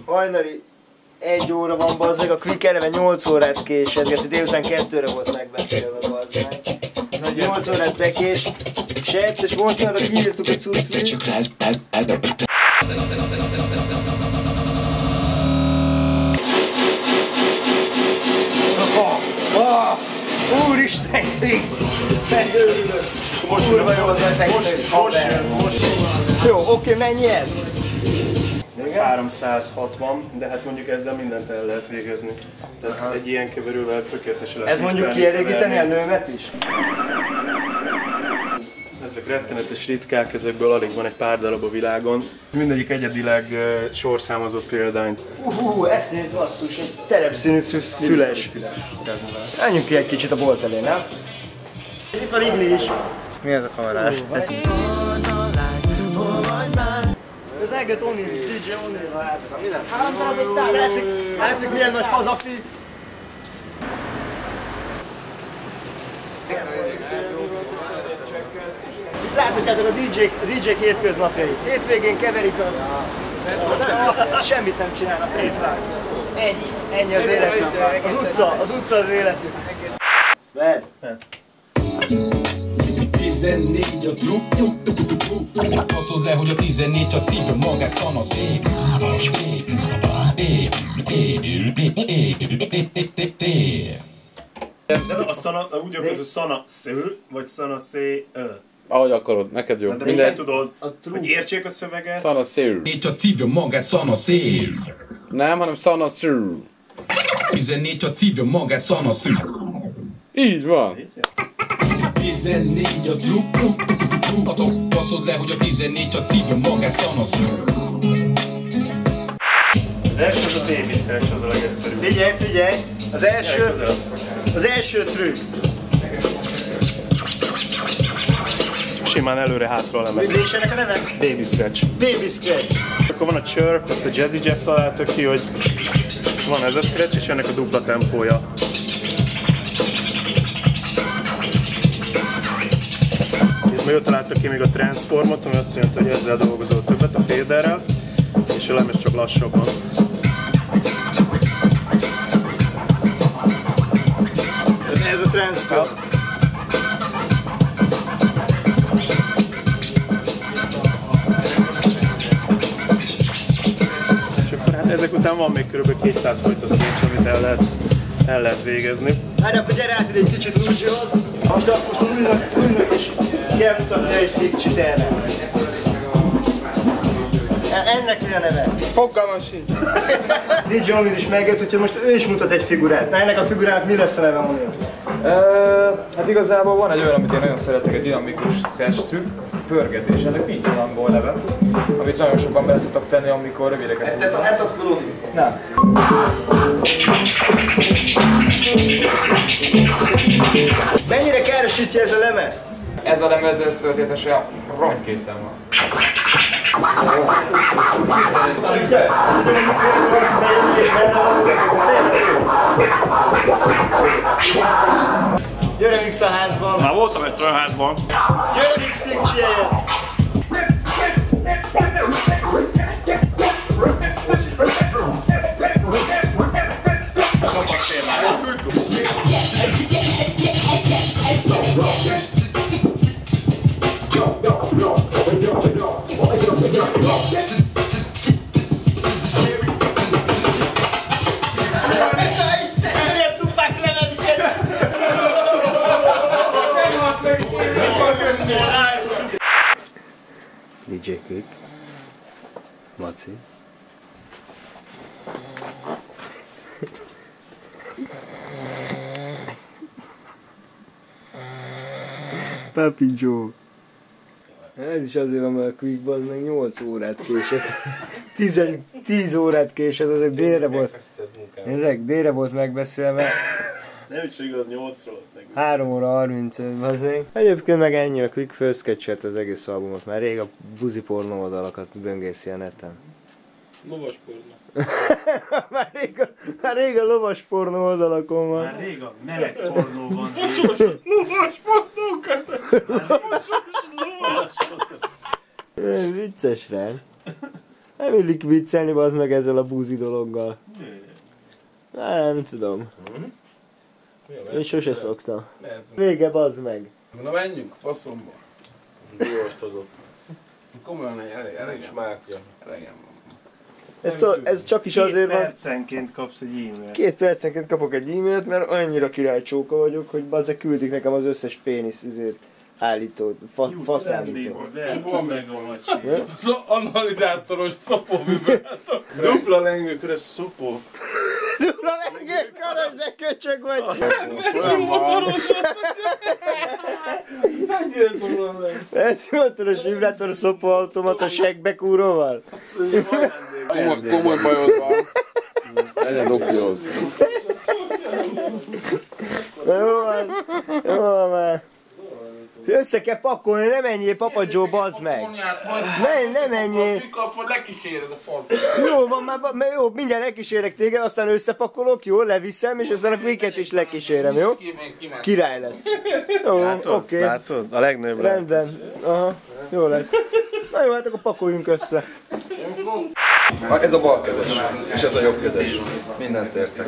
Hajnali 1 óra van, bazzeg, a Quick eleve 8 órát késed, délután 2-re volt megbeszélve, bazzeg. 8 órát bekés, és mostanra kiírtuk a cucclit. Úristen, megőrülök! Kurva jó az effekt, most. Jó, oké, mennyi ez? Ez 360, de hát mondjuk ezzel mindent el lehet végezni. Tehát egy ilyen keverővel tökéletesen lehet. Ez mondjuk kielégíteni a nőmet is? Ezek rettenetes ritkák, ezekből alig van egy pár darab a világon. Mindegyik egyedileg sorszámozott példányt. Ezt nézd, basszus, egy terepszínű füles. Menjünk ki egy kicsit a bolt elé, nem? Itt van Igli is. Mi ez a kamerás? Az egget Oni, DJ Oni látszik. Mi nem? 3 darab egy szám. Látszik milyen nagy hazafi. Itt láthatjátok a DJ-k hétköznapjait. Hétvégén keverik a... Semmit nem csinál, straight life. Ennyi az életük. Az utca az életük. Lehet? 14 a trupp, baszod le, hogy a 14 csak szívja magát szana szép. A szana, úgy akarod, hogy szana sző, vagy szana szé ahogy akarod, neked jó. de mindegy tudod, hogy értsék a szöveget. Szana sző. Csak szívja magát szana szép. Nem, hanem szana sző. 14 csak szívja magát szana szép. Így van. 14 a trupp, baszod le, hogy a 14 csak szívja magát szana szép. Az első az a baby scratch, az a legegyszerűbb. Figyelj! Az első trükk. Simán előre-hátra a lemez. Mi is ennek a neve? Baby scratch. Baby scratch. Akkor van a chirp, azt a Jazzy Jeff találta ki, hogy van ez a scratch, és ennek a dupla tempója. Ő találta ki még a transformot, ami azt jelenti, hogy ezzel dolgozol többet, a faderrel, és a lemez csak lassabban. Ez a transform. És akkor hát ezek után van még kb. 200 fajta scratch, amit el lehet végezni. Várj, akkor gyere át egy kicsit Ruzsihoz. Most ülnök is kell mutatni egy fikcsit erre. Ennek mi a neve? Fogalmam sincs. DJ Onil is megjött, úgyhogy most ő is mutat egy figurát. Na ennek a figurának mi lesz a neve, Onil? Hát igazából van egy olyan, amit én nagyon szeretek, egy dinamikus scratch trükk, ez a pörgetés, ennek nincs angol neve, amit nagyon sokan be szoktak tenni, amikor rövideket. Ezt te találtad föl, Oni? Nem. Mennyire károsítja ez a lemezt? Ez a lemez, ez történetesen ronykészen van. Gyere Mix a házban! Már voltam egy olyan házban. Gyere Mix fikcsieljen! DJ Quick, Maci. Papi Joe. Ez is azért van, mert a Quickban meg 8 órát késett. 10 órát késett, ezek délre volt megbeszélve. Nem is igaz, 8-ról. 3 óra 35 azért. Egyébként meg ennyi, a Quick fölszketcselt az egész albumot, már rég a buzi pornó oldalakat böngészi a neten. Lovas pornó. már rég a lovas pornó oldalakon van. Már rég a meleg pornó van. Lovas pornókat! Ez vicces rá. Nem illik viccelni, bazd meg ezzel a búzi dologgal. Nem tudom. Én sose szoktam. Vége, bazd meg. Na menjünk, faszomba. Dióstozott. Komolyan elég smákja. Elegem van. Ez csak is azért van. 2 percenként kapsz egy e-mailt. 2 percenként kapok egy e-mailt, mert annyira királycsóka vagyok, hogy bazd küldik nekem az összes pénisz állító, faszállító. Van megvan Az analizátoros szopóvibrátor. Dupla lengőkörös szopó. Dupla lengőkörös, de köcsög vagy! Ez motoros vibrátor szopóautomata seggbekúróval? Komoly bajod van. Legyen opióz. Jó van már. Össze kell pakolni, ne menjél, Papa Joe, bazd meg! Ne menjél! Azt majd lekíséred a falt. Jó van már, jó, mindjárt lekísérek téged, aztán összepakolok, jó, leviszem, és aztán a minket is lekísérem, jó? Király lesz. Jó, oké. Látod? A legnagyobb. Rendben. Aha, jó lesz. Na jó, hát akkor pakoljunk össze. Ez a bal kezes, és ez a jobb kezes. Mindent értek.